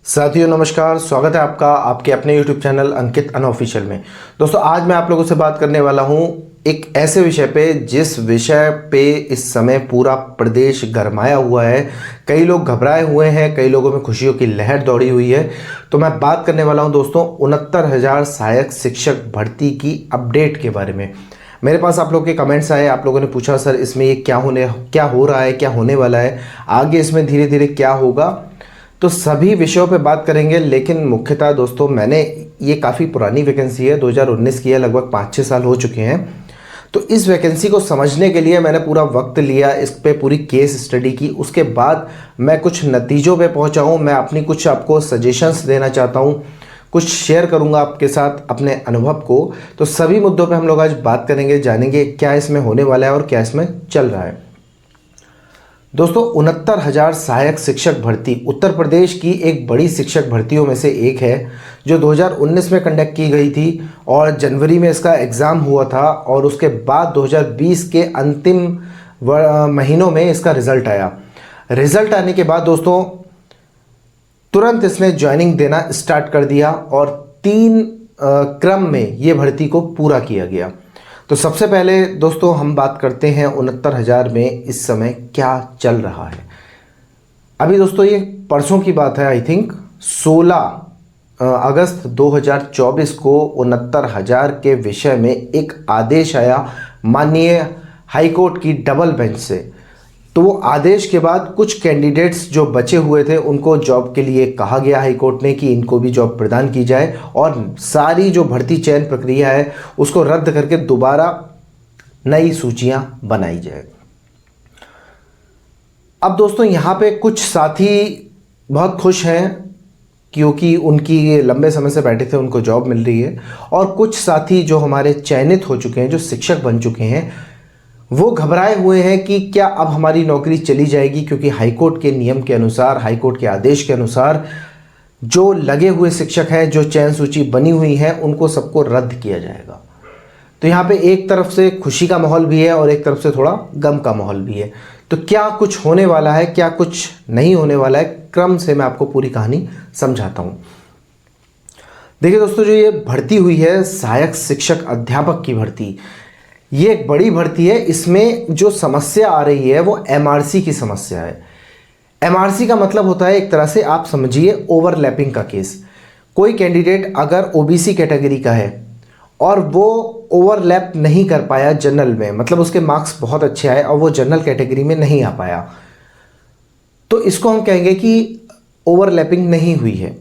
साथियों नमस्कार, स्वागत है आपका आपके अपने YouTube चैनल अंकित अनऑफिशियल में। दोस्तों आज मैं आप लोगों से बात करने वाला हूं एक ऐसे विषय पे जिस विषय पे इस समय पूरा प्रदेश गरमाया हुआ है। कई लोग घबराए हुए हैं, कई लोगों में खुशियों की लहर दौड़ी हुई है। तो मैं बात करने वाला हूं दोस्तों 69,000 सहायक शिक्षक भर्ती की अपडेट के बारे में। मेरे पास आप लोग के कमेंट्स आए, आप लोगों ने पूछा सर इसमें ये क्या हो रहा है, क्या होने वाला है, आगे इसमें धीरे धीरे क्या होगा। तो सभी विषयों पे बात करेंगे, लेकिन मुख्यतः दोस्तों मैंने ये काफ़ी पुरानी वैकेंसी है, 2019 की है, लगभग 5-6 साल हो चुके हैं। तो इस वैकेंसी को समझने के लिए मैंने पूरा वक्त लिया, इस पे पूरी केस स्टडी की, उसके बाद मैं कुछ नतीजों पे पहुंचा हूं। मैं अपनी कुछ आपको सजेशंस देना चाहता हूं, कुछ शेयर करूंगा आपके साथ अपने अनुभव को। तो सभी मुद्दों पे हम लोग आज बात करेंगे, जानेंगे क्या इसमें होने वाला है और क्या इसमें चल रहा है। दोस्तों 69,000 सहायक शिक्षक भर्ती उत्तर प्रदेश की एक बड़ी शिक्षक भर्तियों में से एक है, जो 2019 में कंडक्ट की गई थी और जनवरी में इसका एग्ज़ाम हुआ था और उसके बाद 2020 के अंतिम महीनों में इसका रिज़ल्ट आया। रिज़ल्ट आने के बाद दोस्तों तुरंत इसने ज्वाइनिंग देना स्टार्ट कर दिया और 3 क्रम में ये भर्ती को पूरा किया गया। तो सबसे पहले दोस्तों हम बात करते हैं 69,000 में इस समय क्या चल रहा है। अभी दोस्तों ये परसों की बात है, आई थिंक 16 अगस्त 2024 को 69,000 के विषय में एक आदेश आया माननीय हाईकोर्ट की डबल बेंच से। तो वो आदेश के बाद कुछ कैंडिडेट्स जो बचे हुए थे उनको जॉब के लिए कहा गया हाईकोर्ट ने कि इनको भी जॉब प्रदान की जाए और सारी जो भर्ती चयन प्रक्रिया है उसको रद्द करके दोबारा नई सूचियां बनाई जाए। अब दोस्तों यहाँ पे कुछ साथी बहुत खुश हैं क्योंकि उनकी लंबे समय से बैठे थे, उनको जॉब मिल रही है, और कुछ साथी जो हमारे चयनित हो चुके हैं, जो शिक्षक बन चुके हैं, वो घबराए हुए हैं कि क्या अब हमारी नौकरी चली जाएगी, क्योंकि हाईकोर्ट के नियम के अनुसार, हाईकोर्ट के आदेश के अनुसार जो लगे हुए शिक्षक हैं, जो चयन सूची बनी हुई है, उनको सबको रद्द किया जाएगा। तो यहाँ पे एक तरफ से खुशी का माहौल भी है और एक तरफ से थोड़ा गम का माहौल भी है। तो क्या कुछ होने वाला है, क्या कुछ नहीं होने वाला है, क्रम से मैं आपको पूरी कहानी समझाता हूँ। देखिए दोस्तों, जो ये भर्ती हुई है सहायक शिक्षक अध्यापक की भर्ती, ये एक बड़ी भर्ती है। इसमें जो समस्या आ रही है वो एमआरसी की समस्या है। एमआरसी का मतलब होता है, एक तरह से आप समझिए, ओवरलैपिंग का केस। कोई कैंडिडेट अगर ओबीसी कैटेगरी का है और वो ओवरलैप नहीं कर पाया जनरल में, मतलब उसके मार्क्स बहुत अच्छे आए और वो जनरल कैटेगरी में नहीं आ पाया, तो इसको हम कहेंगे कि ओवरलैपिंग नहीं हुई है।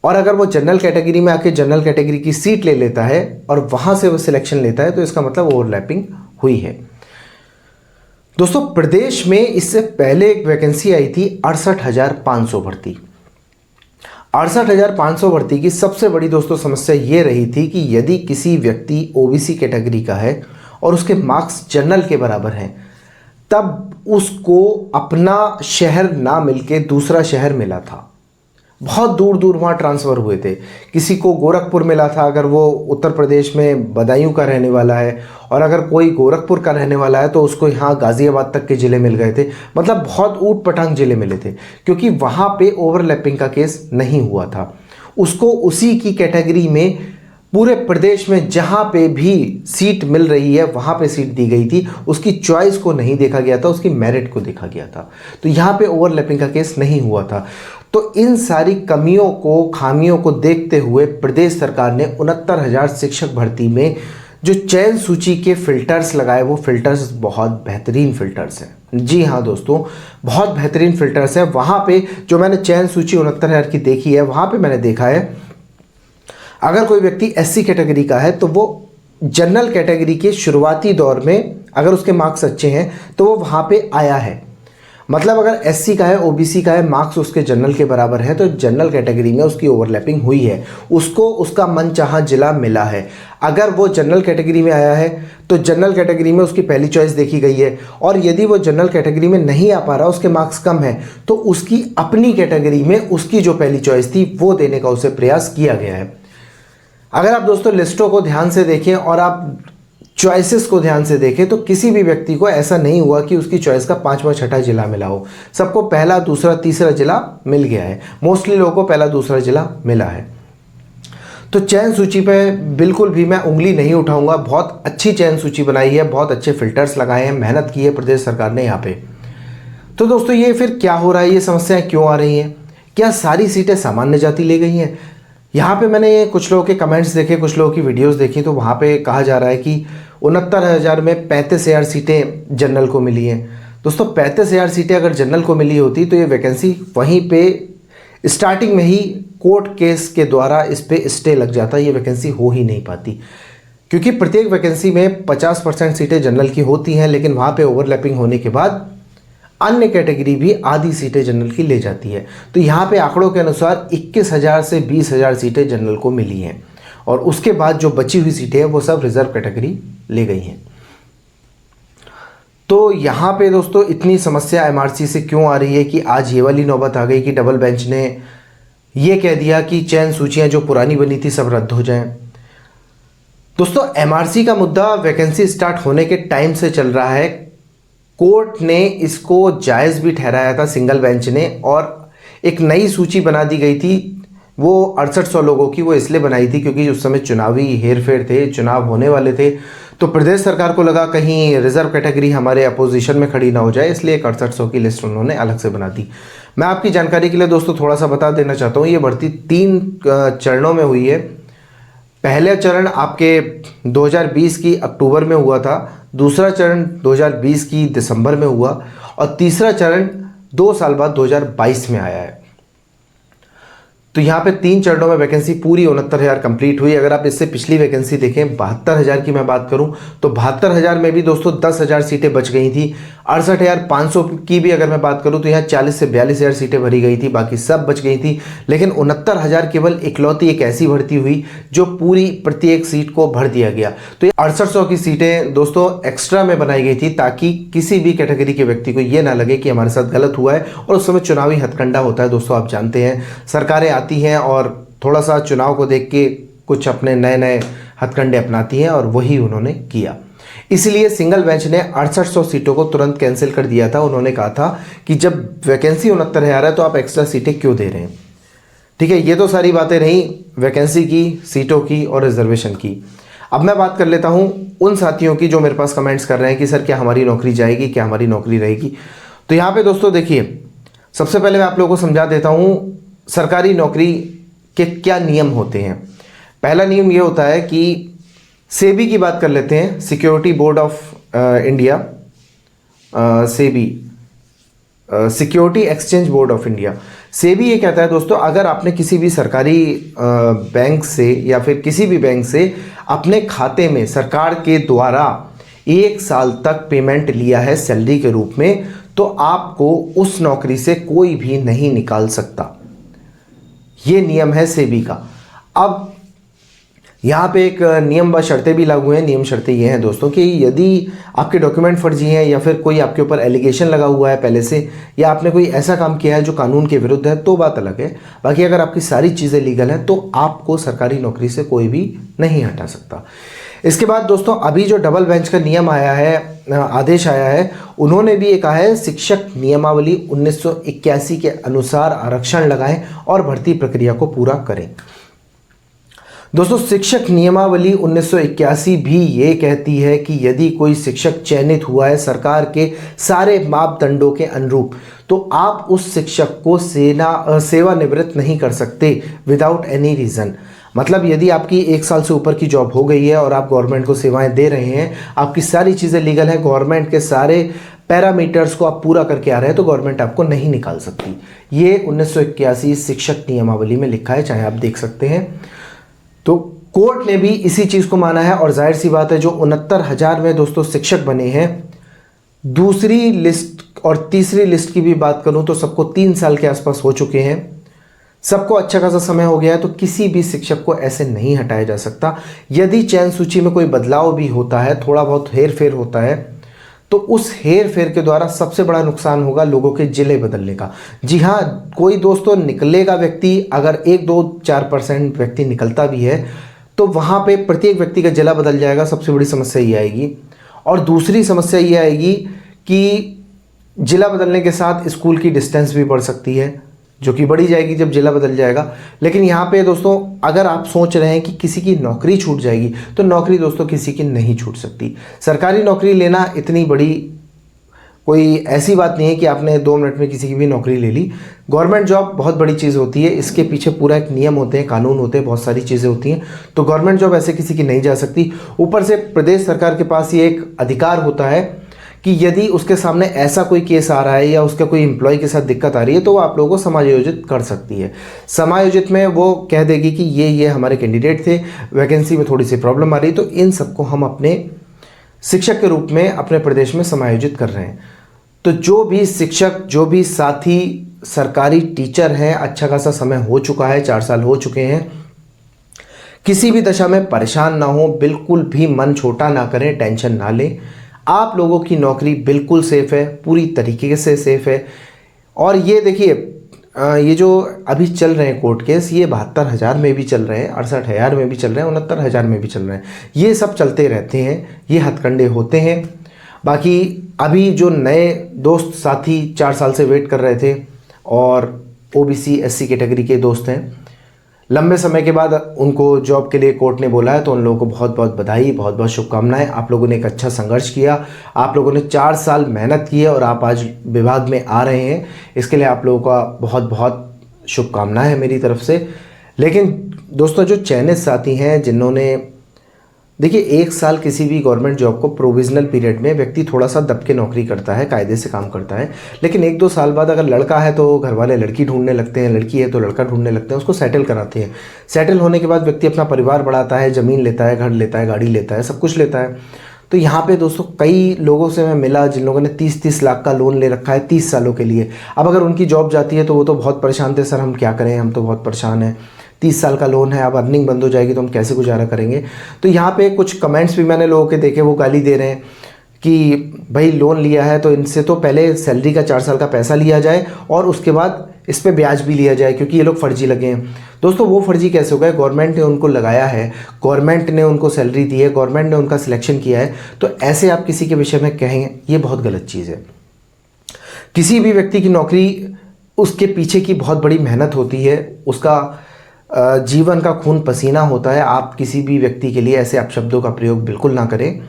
और अगर वो जनरल कैटेगरी में आके जनरल कैटेगरी की सीट ले लेता है और वहां से वो सिलेक्शन लेता है, तो इसका मतलब ओवरलैपिंग हुई है। दोस्तों प्रदेश में इससे पहले एक वैकेंसी आई थी 68,500 भर्ती। 68,500 भर्ती की सबसे बड़ी दोस्तों समस्या ये रही थी कि यदि किसी व्यक्ति ओबीसी कैटेगरी का है और उसके मार्क्स जनरल के बराबर हैं, तब उसको अपना शहर ना मिलके दूसरा शहर मिला था। बहुत दूर दूर वहाँ ट्रांसफ़र हुए थे। किसी को गोरखपुर मिला था अगर वो उत्तर प्रदेश में बदायूं का रहने वाला है, और अगर कोई गोरखपुर का रहने वाला है तो उसको यहाँ गाज़ियाबाद तक के ज़िले मिल गए थे। मतलब बहुत ऊट पटांग ज़िले मिले थे, क्योंकि वहाँ पे ओवरलैपिंग का केस नहीं हुआ था। उसको उसी की कैटेगरी में पूरे प्रदेश में जहाँ पे भी सीट मिल रही है वहाँ पे सीट दी गई थी। उसकी चॉइस को नहीं देखा गया था, उसकी मेरिट को देखा गया था। तो यहाँ पे ओवरलैपिंग का केस नहीं हुआ था। तो इन सारी कमियों को, खामियों को देखते हुए प्रदेश सरकार ने 69,000 शिक्षक भर्ती में जो चयन सूची के फिल्टर्स लगाए, वो फिल्टर्स बहुत बेहतरीन फिल्टर्स हैं। जी हाँ दोस्तों, बहुत बेहतरीन फिल्टर्स हैं। वहाँ पे जो मैंने चयन सूची 69,000 की देखी है, वहाँ पे मैंने देखा है अगर कोई व्यक्ति एससी कैटेगरी का है तो वो जनरल कैटेगरी के शुरुआती दौर में अगर उसके मार्क्स अच्छे हैं तो वो वहाँ पे आया है। मतलब अगर एससी का है, ओबीसी का है, मार्क्स उसके जनरल के बराबर है, तो जनरल कैटेगरी में उसकी ओवरलैपिंग हुई है, उसको उसका मनचाहा जिला मिला है। अगर वो जनरल कैटेगरी में आया है तो जनरल कैटेगरी में उसकी पहली चॉइस देखी गई है, और यदि वो जनरल कैटेगरी में नहीं आ पा रहा, उसके मार्क्स कम है, तो उसकी अपनी कैटेगरी में उसकी जो पहली चॉइस थी वो देने का उसे प्रयास किया गया है। अगर आप दोस्तों लिस्टों को ध्यान से देखें और आप चॉइसेस को ध्यान से देखें तो किसी भी व्यक्ति को ऐसा नहीं हुआ कि उसकी चॉइस का 5वां 6ठा जिला मिला हो। सबको पहला, दूसरा, तीसरा जिला मिल गया है। मोस्टली लोगों को पहला, दूसरा जिला मिला है। तो चयन सूची पे बिल्कुल भी मैं उंगली नहीं उठाऊंगा। बहुत अच्छी चयन सूची बनाई है, बहुत अच्छे फिल्टर्स लगाए हैं, मेहनत की है प्रदेश सरकार ने यहाँ पे। तो दोस्तों ये फिर क्या हो रहा है, ये समस्याएं क्यों आ रही हैं? क्या सारी सीटें सामान्य जाति ले गई हैं? यहाँ पे मैंने कुछ लोगों के कमेंट्स देखे, कुछ लोगों की वीडियोस देखी, तो वहाँ पे कहा जा रहा है कि 69,000 में 35,000 सीटें जनरल को मिली हैं। दोस्तों 35,000 सीटें अगर जनरल को मिली होती तो ये वैकेंसी वहीं पे स्टार्टिंग में ही कोर्ट केस के द्वारा इस पे स्टे लग जाता, ये वैकेंसी हो ही नहीं पाती। क्योंकि प्रत्येक वैकेंसी में 50% सीटें जनरल की होती हैं, लेकिन वहाँ पे ओवरलैपिंग होने के बाद अन्य कैटेगरी भी आधी सीटें जनरल की ले जाती है। तो यहाँ पे आंकड़ों के अनुसार 21,000 से 20,000 सीटें जनरल को मिली हैं, और उसके बाद जो बची हुई सीटें हैं वो सब रिजर्व कैटेगरी ले गई हैं। तो यहाँ पे दोस्तों इतनी समस्या एमआरसी से क्यों आ रही है कि आज ये वाली नौबत आ गई कि डबल बेंच ने ये कह दिया कि चयन सूचियाँ जो पुरानी बनी थी सब रद्द हो जाएं। दोस्तों एमआरसी का मुद्दा वैकेंसी स्टार्ट होने के टाइम से चल रहा है। कोर्ट ने इसको जायज़ भी ठहराया था, सिंगल बेंच ने, और एक नई सूची बना दी गई थी। वो 6800 लोगों की वो इसलिए बनाई थी क्योंकि उस समय चुनावी हेरफेर थे, चुनाव होने वाले थे। तो प्रदेश सरकार को लगा कहीं रिजर्व कैटेगरी हमारे अपोजिशन में खड़ी ना हो जाए, इसलिए 6800 की लिस्ट उन्होंने अलग से बना दी। मैं आपकी जानकारी के लिए दोस्तों थोड़ा सा बता देना चाहता हूँ, ये भर्ती 3 चरणों में हुई है। पहला चरण आपके 2020 की अक्टूबर में हुआ था, दूसरा चरण 2020 की दिसंबर में हुआ, और तीसरा चरण 2 साल बाद 2022 में आया है। तो यहाँ पे 3 चरणों में वैकेंसी पूरी 69,000 कंप्लीट हुई। अगर आप इससे पिछली वैकेंसी देखें 72,000 की मैं बात करूं तो 72,000 में भी दोस्तों 10,000 सीटें बच गई थी। 68,500 की भी अगर मैं बात करूं तो यहाँ 40 से 42,000 सीटें भरी गई थी, बाकी सब बच गई थी। लेकिन 69,000 केवल इकलौती एक ऐसी भर्ती हुई जो पूरी प्रत्येक सीट को भर दिया गया। तो ये 6800 की सीटें दोस्तों एक्स्ट्रा में बनाई गई थी ताकि किसी भी कैटेगरी के व्यक्ति को ये ना लगे कि हमारे साथ गलत हुआ है। और उस समय चुनावी हथकंडा होता है दोस्तों, आप जानते हैं, सरकारें आती हैं और थोड़ा सा चुनाव को देख के कुछ अपने नए नए हथकंडे अपनाती हैं, और वही उन्होंने किया। इसलिए सिंगल बेंच ने 6800 सीटों को तुरंत कैंसिल कर दिया था। उन्होंने कहा था कि जब वैकेंसी 69,000 है तो आप एक्स्ट्रा सीटें क्यों दे रहे हैं। ठीक है, ये तो सारी बातें रही वैकेंसी की, सीटों की और रिजर्वेशन की। अब मैं बात कर लेता हूं उन साथियों की जो मेरे पास कमेंट्स कर रहे हैं कि सर क्या हमारी नौकरी जाएगी, क्या हमारी नौकरी रहेगी। तो यहाँ पे दोस्तों देखिए, सबसे पहले मैं आप लोगों को समझा देता हूँ सरकारी नौकरी के क्या नियम होते हैं। पहला नियम ये होता है कि सेबी की बात कर लेते हैं, security board of India, SEBI, security exchange board of India. SEBI ये कहता है दोस्तों, अगर आपने किसी भी सरकारी बैंक से या फिर किसी भी बैंक से अपने खाते में सरकार के द्वारा 1 साल तक पेमेंट लिया है सैलरी के रूप में, तो आपको उस नौकरी से कोई भी नहीं निकाल सकता। ये नियम है सेबी का। अब यहाँ पे एक नियम व शर्तें भी लागू हैं। नियम शर्तें ये हैं दोस्तों कि यदि आपके डॉक्यूमेंट फर्जी हैं या फिर कोई आपके ऊपर एलिगेशन लगा हुआ है पहले से, या आपने कोई ऐसा काम किया है जो कानून के विरुद्ध है, तो बात अलग है। बाकी अगर आपकी सारी चीज़ें लीगल हैं तो आपको सरकारी नौकरी से कोई भी नहीं हटा सकता। इसके बाद दोस्तों अभी जो डबल बेंच का नियम आया है, आदेश आया है, उन्होंने भी ये कहा है शिक्षक नियमावली 1981 के अनुसार आरक्षण लगाएं और भर्ती प्रक्रिया को पूरा करें। दोस्तों शिक्षक नियमावली 1981 भी ये कहती है कि यदि कोई शिक्षक चयनित हुआ है सरकार के सारे मापदंडों के अनुरूप, तो आप उस शिक्षक को सेवानिवृत्त नहीं कर सकते विदाउट एनी रीज़न। मतलब यदि आपकी 1 साल से ऊपर की जॉब हो गई है और आप गवर्नमेंट को सेवाएं दे रहे हैं, आपकी सारी चीज़ें लीगल हैं, गवर्नमेंट के सारे पैरामीटर्स को आप पूरा करके आ रहे हैं, तो गवर्नमेंट आपको नहीं निकाल सकती। ये 1981 शिक्षक नियमावली में लिखा है, चाहे आप देख सकते हैं। तो कोर्ट ने भी इसी चीज़ को माना है, और जाहिर सी बात है जो 69,000 में दोस्तों शिक्षक बने हैं, दूसरी लिस्ट और तीसरी लिस्ट की भी बात करूं तो सबको 3 साल के आसपास हो चुके हैं, सबको अच्छा खासा समय हो गया है। तो किसी भी शिक्षक को ऐसे नहीं हटाया जा सकता। यदि चयन सूची में कोई बदलाव भी होता है, थोड़ा बहुत हेर फेर होता है, तो उस हेर फेर के द्वारा सबसे बड़ा नुकसान होगा लोगों के जिले बदलने का। जी हाँ, कोई दोस्तों निकलेगा व्यक्ति, अगर 1, 2, 4% व्यक्ति निकलता भी है तो वहाँ पे प्रत्येक व्यक्ति का जिला बदल जाएगा, सबसे बड़ी समस्या ये आएगी। और दूसरी समस्या ये आएगी कि जिला बदलने के साथ स्कूल की डिस्टेंस भी बढ़ सकती है, जो कि बढ़ी जाएगी जब जिला बदल जाएगा। लेकिन यहाँ पे दोस्तों अगर आप सोच रहे हैं कि किसी की नौकरी छूट जाएगी, तो नौकरी दोस्तों किसी की नहीं छूट सकती। सरकारी नौकरी लेना इतनी बड़ी कोई ऐसी बात नहीं है कि आपने 2 मिनट में किसी की भी नौकरी ले ली। गवर्नमेंट जॉब बहुत बड़ी चीज़ होती है, इसके पीछे पूरा एक नियम होते हैं, कानून होते हैं, बहुत सारी चीज़ें होती हैं। तो गवर्नमेंट जॉब ऐसे किसी की नहीं जा सकती। ऊपर से प्रदेश सरकार के पास ये एक अधिकार होता है कि यदि उसके सामने ऐसा कोई केस आ रहा है या उसका कोई एम्प्लॉय के साथ दिक्कत आ रही है, तो वो आप लोगों को समायोजित कर सकती है। समायोजित में वो कह देगी कि ये हमारे कैंडिडेट थे, वैकेंसी में थोड़ी सी प्रॉब्लम आ रही, तो इन सबको हम अपने शिक्षक के रूप में अपने प्रदेश में समायोजित कर रहे हैं। तो जो भी शिक्षक, जो भी साथी सरकारी टीचर हैं, अच्छा खासा समय हो चुका है, 4 साल हो चुके हैं, किसी भी दशा में परेशान ना हो, बिल्कुल भी मन छोटा ना करें, टेंशन ना लें। आप लोगों की नौकरी बिल्कुल सेफ़ है, पूरी तरीके से सेफ़ है। और ये देखिए, ये जो अभी चल रहे हैं कोर्ट केस, ये 72,000 में भी चल रहे हैं, 68,000 में भी चल रहे हैं, 69,000 में भी चल रहे हैं। ये सब चलते रहते हैं, ये हथकंडे होते हैं। बाकी अभी जो नए दोस्त साथी 4 साल से वेट कर रहे थे और OBC SC कैटेगरी के दोस्त हैं, लंबे समय के बाद उनको जॉब के लिए कोर्ट ने बोला है, तो उन लोगों को बहुत बहुत बधाई, बहुत बहुत शुभकामनाएं। आप लोगों ने एक अच्छा संघर्ष किया, आप लोगों ने 4 साल मेहनत की है और आप आज विभाग में आ रहे हैं, इसके लिए आप लोगों का बहुत बहुत शुभकामनाएं है मेरी तरफ से। लेकिन दोस्तों जो चयनित साथी हैं, जिन्होंने देखिए 1 साल किसी भी गवर्नमेंट जॉब को प्रोविजनल पीरियड में व्यक्ति थोड़ा सा दब के नौकरी करता है, कायदे से काम करता है। लेकिन 1-2 साल बाद अगर लड़का है तो घर वाले लड़की ढूंढने लगते हैं, लड़की है तो लड़का ढूंढने लगते हैं, उसको सेटल कराते हैं। सेटल होने के बाद व्यक्ति अपना परिवार बढ़ाता है, ज़मीन लेता है, घर लेता है, गाड़ी लेता है, सब कुछ लेता है। तो यहाँ पे दोस्तों कई लोगों से मैं मिला जिन लोगों ने 30-30 लाख का लोन ले रखा है 30 सालों के लिए। अब अगर उनकी जॉब जाती है तो वो तो बहुत परेशान थे, सर हम क्या करें, हम तो बहुत परेशान हैं, 30 साल का लोन है, अब अर्निंग बंद हो जाएगी तो हम कैसे गुजारा करेंगे। तो यहाँ पे कुछ कमेंट्स भी मैंने लोगों के देखे, वो गाली दे रहे हैं कि भाई लोन लिया है तो इनसे तो पहले सैलरी का 4 साल का पैसा लिया जाए और उसके बाद इस पे ब्याज भी लिया जाए, क्योंकि ये लोग फर्जी लगे हैं। दोस्तों वो फर्जी कैसे हो गए? गवर्नमेंट ने उनको लगाया है, गवर्नमेंट ने उनको सैलरी दी है, गवर्नमेंट ने उनका सिलेक्शन किया है, तो ऐसे आप किसी के विषय में कहेंगे, ये बहुत गलत चीज़ है। किसी भी व्यक्ति की नौकरी, उसके पीछे की बहुत बड़ी मेहनत होती है, उसका जीवन का खून पसीना होता है। आप किसी भी व्यक्ति के लिए ऐसे अपशब्दों का प्रयोग बिल्कुल ना करें।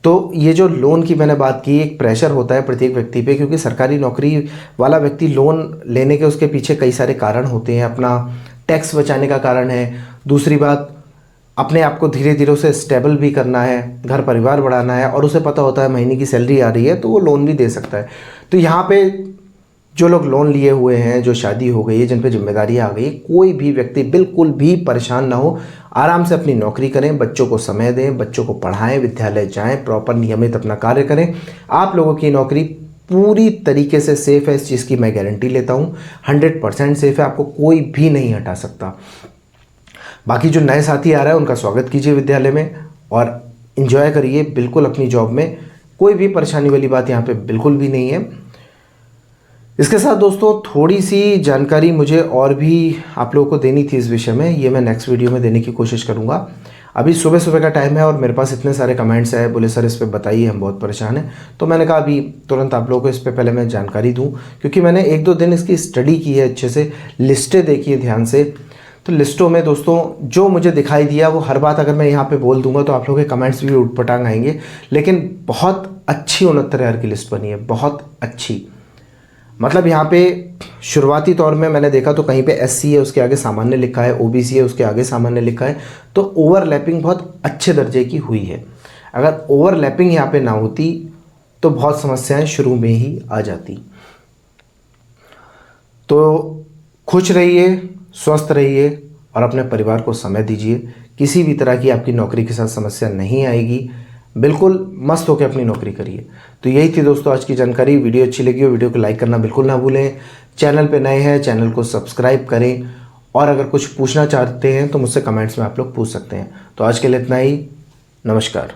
तो ये जो लोन की मैंने बात की, एक प्रेशर होता है प्रत्येक व्यक्ति पे, क्योंकि सरकारी नौकरी वाला व्यक्ति लोन लेने के उसके पीछे कई सारे कारण होते हैं। अपना टैक्स बचाने का कारण है, दूसरी बात अपने आप को धीरे धीरे उसे स्टेबल भी करना है, घर परिवार बढ़ाना है, और उसे पता होता है महीने की सैलरी आ रही है तो वो लोन भी दे सकता है। तो यहाँ पे जो लोग लोन लिए हुए हैं, जो शादी हो गई है, जिन पे जिम्मेदारियाँ आ गई, कोई भी व्यक्ति बिल्कुल भी परेशान ना हो, आराम से अपनी नौकरी करें, बच्चों को समय दें, बच्चों को पढ़ाएं, विद्यालय जाएं, प्रॉपर नियमित अपना कार्य करें। आप लोगों की नौकरी पूरी तरीके से सेफ़ है, इस चीज़ की मैं गारंटी लेता हूँ। 100% सेफ़ है, आपको कोई भी नहीं हटा सकता। बाकी जो नए साथी आ रहा है उनका स्वागत कीजिए विद्यालय में और इन्जॉय करिए बिल्कुल अपनी जॉब में। कोई भी परेशानी वाली बात यहाँ पे बिल्कुल भी नहीं है। इसके साथ दोस्तों थोड़ी सी जानकारी मुझे और भी आप लोगों को देनी थी इस विषय में, ये मैं नेक्स्ट वीडियो में देने की कोशिश करूँगा। अभी सुबह सुबह का टाइम है और मेरे पास इतने सारे कमेंट्स आए, बोले सर इस पे बताइए, हम बहुत परेशान हैं। तो मैंने कहा अभी तुरंत आप लोगों को इस पे पहले मैं जानकारी दूँ, क्योंकि मैंने 1-2 दिन इसकी स्टडी की है, अच्छे से लिस्टें देखी है ध्यान से। तो लिस्टों में दोस्तों जो मुझे दिखाई दिया वो हर बात अगर मैं यहाँ पे बोल दूंगा तो आप लोगों के कमेंट्स भी उठपटांग आएंगे, लेकिन बहुत अच्छी 69,000 की लिस्ट बनी है, बहुत अच्छी। मतलब यहाँ पे शुरुआती तौर में मैंने देखा तो कहीं पे SC है उसके आगे सामान्य लिखा है, OBC है उसके आगे सामान्य लिखा है, तो ओवरलैपिंग बहुत अच्छे दर्जे की हुई है। अगर ओवरलैपिंग यहाँ पे ना होती तो बहुत समस्याएं शुरू में ही आ जाती। तो खुश रहिए, स्वस्थ रहिए और अपने परिवार को समय दीजिए। किसी भी तरह की आपकी नौकरी के साथ समस्या नहीं आएगी, बिल्कुल मस्त होकर अपनी नौकरी करिए। तो यही थी दोस्तों आज की जानकारी। वीडियो अच्छी लगी हो वीडियो को लाइक करना बिल्कुल ना भूलें। चैनल पे नए हैं चैनल को सब्सक्राइब करें, और अगर कुछ पूछना चाहते हैं तो मुझसे कमेंट्स में आप लोग पूछ सकते हैं। तो आज के लिए इतना ही, नमस्कार।